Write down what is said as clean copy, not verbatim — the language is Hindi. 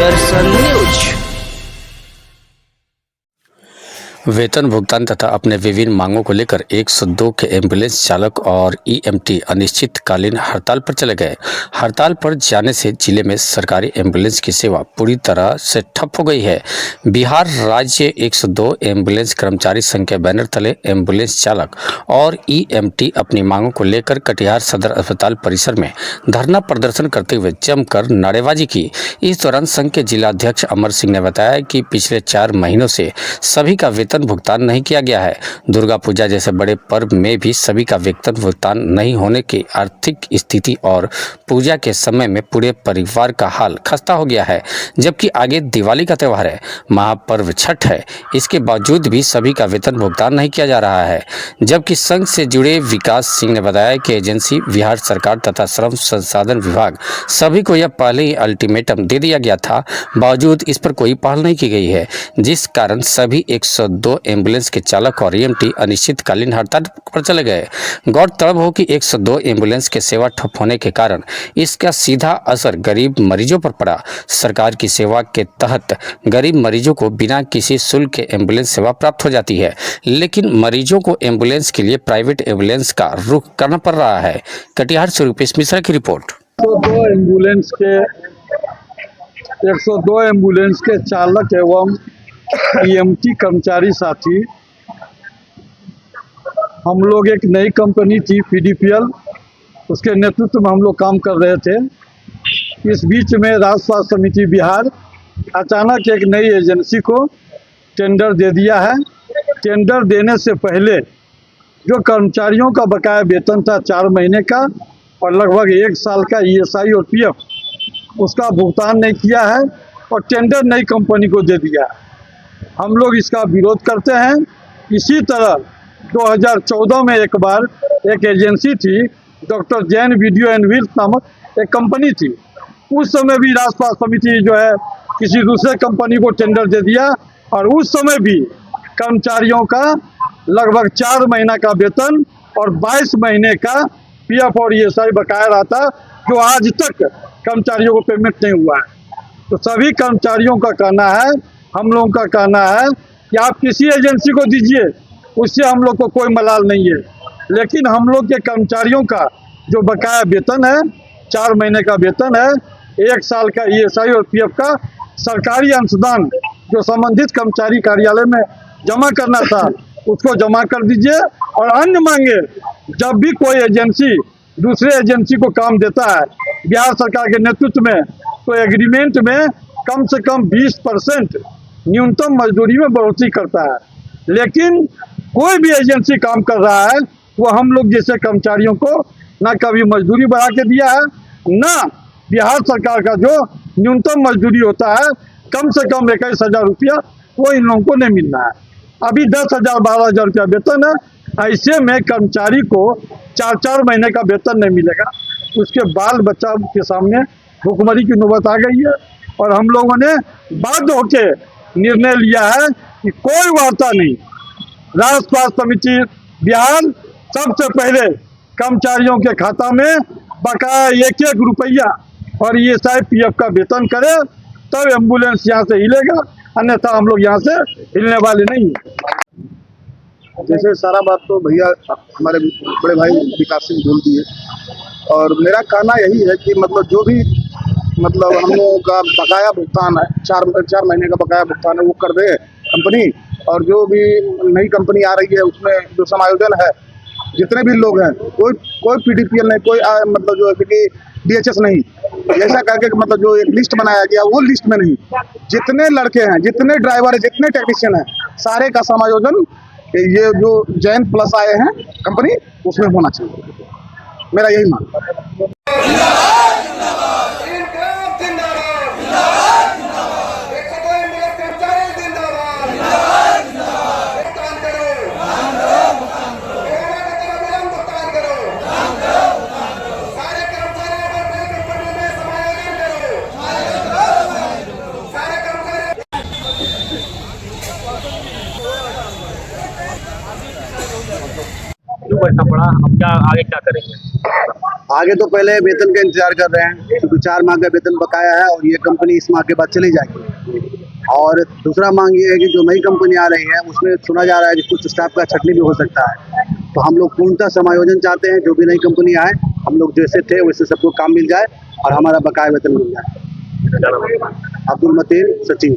दर्शन न्यूज। वेतन भुगतान तथा अपने विभिन्न मांगों को लेकर 102 के एम्बुलेंस चालक और ईएमटी अनिश्चितकालीन हड़ताल पर चले गए। हड़ताल पर जाने से जिले में सरकारी एम्बुलेंस की सेवा पूरी तरह से ठप हो गई है। बिहार राज्य 102 एम्बुलेंस कर्मचारी संघ के बैनर तले एम्बुलेंस चालक और ईएमटी अपनी मांगों को लेकर कटिहार सदर अस्पताल परिसर में धरना प्रदर्शन करते हुए जमकर नारेबाजी की। इस दौरान संघ के जिलाध्यक्ष अमर सिंह ने बताया कि पिछले 4 महीनों से सभी का वेतन भुगतान नहीं किया गया है। दुर्गा पूजा जैसे बड़े पर्व में भी सभी का वेतन भुगतान नहीं होने की आर्थिक स्थिति और पूजा के समय में पूरे परिवार का हाल खस्ता हो गया है। जबकि आगे दिवाली का त्यौहार है, महापर्व छठ है, इसके बावजूद भी सभी का वेतन भुगतान नहीं किया जा रहा है। जबकि संघ से जुड़े विकास सिंह ने बताया कि एजेंसी, बिहार सरकार तथा श्रम संसाधन विभाग सभी को यह पहले ही अल्टीमेटम दे दिया गया था, बावजूद इस पर कोई पहल नहीं की गई है, जिस कारण सभी 102 एम्बुलेंस के चालक और ईएमटी अनिश्चितकालीन हड़ताल पर चले गए। गौरतलब हो कि 102 एम्बुलेंस के सेवा ठप होने के कारण इसका सीधा असर गरीब मरीजों पर पड़ा। सरकार की सेवा के तहत गरीब मरीजों को बिना किसी शुल्क के एम्बुलेंस सेवा प्राप्त हो जाती है, लेकिन मरीजों को एम्बुलेंस के लिए प्राइवेट एम्बुलेंस का रुख करना पड़ रहा है। कटिहार से रूपेश मिश्रा की रिपोर्ट। 102 एम्बुलेंस के चालक एवं ईएमटी कर्मचारी साथी, हम लोग एक नई कंपनी थी पीडीपीएल, उसके नेतृत्व में हम लोग काम कर रहे थे। इस बीच में राज्य स्वास्थ्य समिति बिहार अचानक एक नई एजेंसी को टेंडर दे दिया है। टेंडर देने से पहले जो कर्मचारियों का बकाया वेतन था 4 महीने का और लगभग 1 साल का ईएसआई और पीएफ, उसका भुगतान नहीं किया है और टेंडर नई कंपनी को दे दिया है। हम लोग इसका विरोध करते हैं। इसी तरह 2014 में एक बार एक एजेंसी थी, doctor Jain video and wheels नामक एक कंपनी थी। उस समय भी राज्य स्वास्थ्य समिति जो है किसी दूसरे कंपनी को टेंडर दे दिया और उस समय भी कर्मचारियों का लगभग 4 महीना का वेतन और 22 महीने का पीएफ और ईएसआई बकाया रहा था, जो आज तक कर्मचारियों को पेमेंट नहीं हुआ है। तो सभी कर्मचारियों का कहना है, हम लोगों का कहना है कि आप किसी एजेंसी को दीजिए, उससे हम लोग को कोई मलाल नहीं है, लेकिन हम लोग के कर्मचारियों का जो बकाया वेतन है, 4 महीने का वेतन है, 1 साल का ईएसआई और पीएफ का सरकारी अंशदान जो संबंधित कर्मचारी कार्यालय में जमा करना था, उसको जमा कर दीजिए। और अन्य मांगे, जब भी कोई एजेंसी दूसरे एजेंसी को काम देता है बिहार सरकार के नेतृत्व में, तो एग्रीमेंट में कम से कम 20% न्यूनतम मजदूरी में बढ़ोतरी करता है। लेकिन कोई भी एजेंसी काम कर रहा है, वो हम लोग जैसे कर्मचारियों को ना कभी मजदूरी बढ़ा के दिया है, ना बिहार सरकार का जो न्यूनतम मजदूरी होता है कम से कम 21,000 रुपया, वो इन लोगों को नहीं मिल रहा है। अभी 10,000 12,000 रुपया वेतन है। ऐसे में कर्मचारी को 4-4 महीने का वेतन नहीं मिलेगा, उसके बाल बच्चा के सामने भुखमरी की नौबत आ गई है। और हम लोगों ने बाध्य होकर निर्णय लिया है कि कोई वार्ता नहीं, राज्य स्वास्थ्य समिति बिहार सबसे पहले कर्मचारियों के खाता में बकाया 1-1 रुपया और ईएसआई पीएफ का वेतन करे, तब एम्बुलेंस यहाँ से हिलेगा, अन्यथा हम लोग यहाँ से हिलने वाले नहीं हैं। जैसे सारा बात तो भैया हमारे बड़े भाई विकास सिंह बोल दिए, और मेरा कहना यही है कि मतलब जो भी मतलब हम लोगों का बकाया भुगतान है, 4 महीने का बकाया भुगतान है, वो कर दे कंपनी। और जो भी नई कंपनी आ रही है उसमें जो समायोजन है, जितने भी लोग हैं, कोई पीडीपीएल नहीं, कोई मतलब जो है कि डीएचएस नहीं, ऐसा करके मतलब जो एक लिस्ट बनाया गया, वो लिस्ट में नहीं, जितने लड़के हैं, जितने ड्राइवर हैं, जितने टेक्नीशियन हैं, सारे का समायोजन ये जो जैन प्लस आए हैं कंपनी, उसमें होना चाहिए। मेरा यही मानना है। पड़ा, अब क्या आगे क्या करेंगे? आगे तो पहले वेतन का इंतजार कर रहे हैं, क्योंकि 4 माह का वेतन बकाया है और ये कंपनी इस माह के बाद चली जाएगी। और दूसरा मांग ये है कि जो नई कंपनी आ रही है उसमें सुना जा रहा है कि कुछ स्टाफ का छटनी भी हो सकता है, तो हम लोग पूर्णतः समायोजन चाहते हैं। जो भी नई कंपनी आए हम लोग जैसे थे वैसे सबको काम मिल जाए और हमारा बकाया वेतन मिल जाए। क्या नाम है? अब्दुल मतीन सचिव।